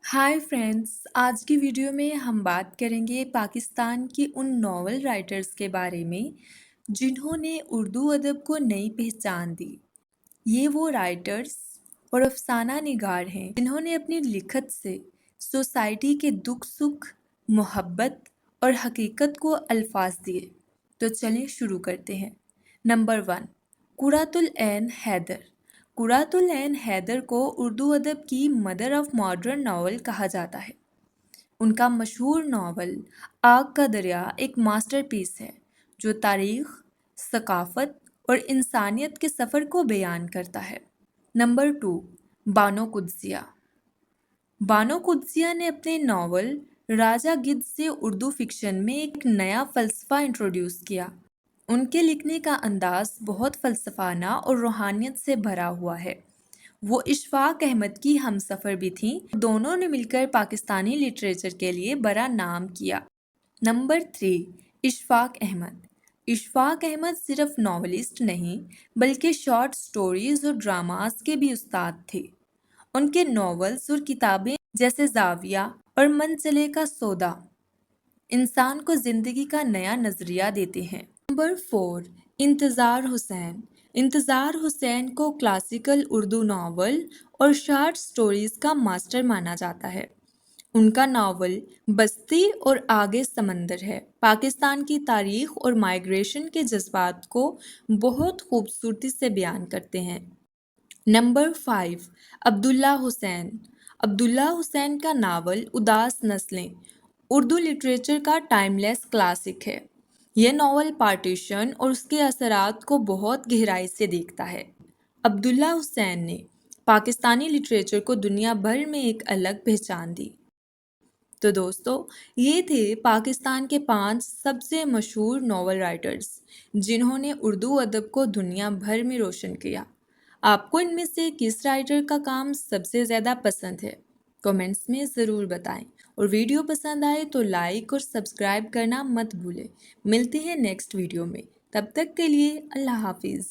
Hi friends, आज की video में हम बात करेंगे पाकिस्तान के उन नॉवल राइटर्स के बारे में जिन्होंने उर्दू अदब को नई पहचान दी। ये वो राइटर्स और अफसाना निगार हैं जिन्होंने अपनी लिखत से सोसाइटी के दुख सुख, मोहब्बत और हकीकत को अल्फाज दिए। तो चलें शुरू करते हैं। नंबर 1, कुरातुल ऐन हैदर। कुरातुल ऐन हैदर को उर्दू अदब की मदर ऑफ मॉडर्न नावल कहा जाता है। उनका मशहूर नावल आग का दरिया एक मास्टरपीस है जो तारीख, सकाफत और इंसानियत के सफ़र को बयान करता है। नंबर 2, बानो कुद्सिया। बानो कुद्सिया ने अपने नावल राजा गिद्ध से उर्दू फिक्शन में एक नया फ़लसफ़ा इंट्रोड्यूस किया। उनके लिखने का अंदाज़ बहुत फ़लसफ़ाना और रूहानियत से भरा हुआ है। वो इशफ़ाक़ अहमद की हमसफ़र भी थीं। दोनों ने मिलकर पाकिस्तानी लिटरेचर के लिए बड़ा नाम किया। नंबर 3, इशफ़ाक़ अहमद। इशफ़ाक़ अहमद सिर्फ नॉवलिस्ट नहीं बल्कि शॉर्ट स्टोरीज़ और ड्रामास के भी उस्ताद थे। उनके नॉवेल्स और किताबें जैसे ज़ाविया और मन चले का सौदा इंसान को ज़िंदगी का नया नज़रिया देते हैं। नंबर 4, इंतज़ार हुसैन। इंतज़ार हुसैन को क्लासिकल उर्दू नावल और शॉर्ट स्टोरीज़ का मास्टर माना जाता है। उनका नावल बस्ती और आगे समंदर है पाकिस्तान की तारीख और माइग्रेशन के जज्बात को बहुत खूबसूरती से बयान करते हैं। नंबर 5, अब्दुल्ला हुसैन। अब्दुल्ला हुसैन का नावल उदास नस्लें उर्दू लिटरेचर का टाइमलेस क्लासिक है। यह नावल पार्टीशन और उसके असरात को बहुत गहराई से देखता है। अब्दुल्ला हुसैन ने पाकिस्तानी लिटरेचर को दुनिया भर में एक अलग पहचान दी। तो दोस्तों, ये थे पाकिस्तान के 5 सबसे मशहूर नावल राइटर्स जिन्होंने उर्दू अदब को दुनिया भर में रोशन किया। आपको इनमें से किस राइटर का काम सबसे ज़्यादा पसंद है? कमेंट्स में ज़रूर बताएं और वीडियो पसंद आए तो लाइक और सब्सक्राइब करना मत भूलें। मिलते हैं नेक्स्ट वीडियो में। तब तक के लिए अल्लाह हाफिज़।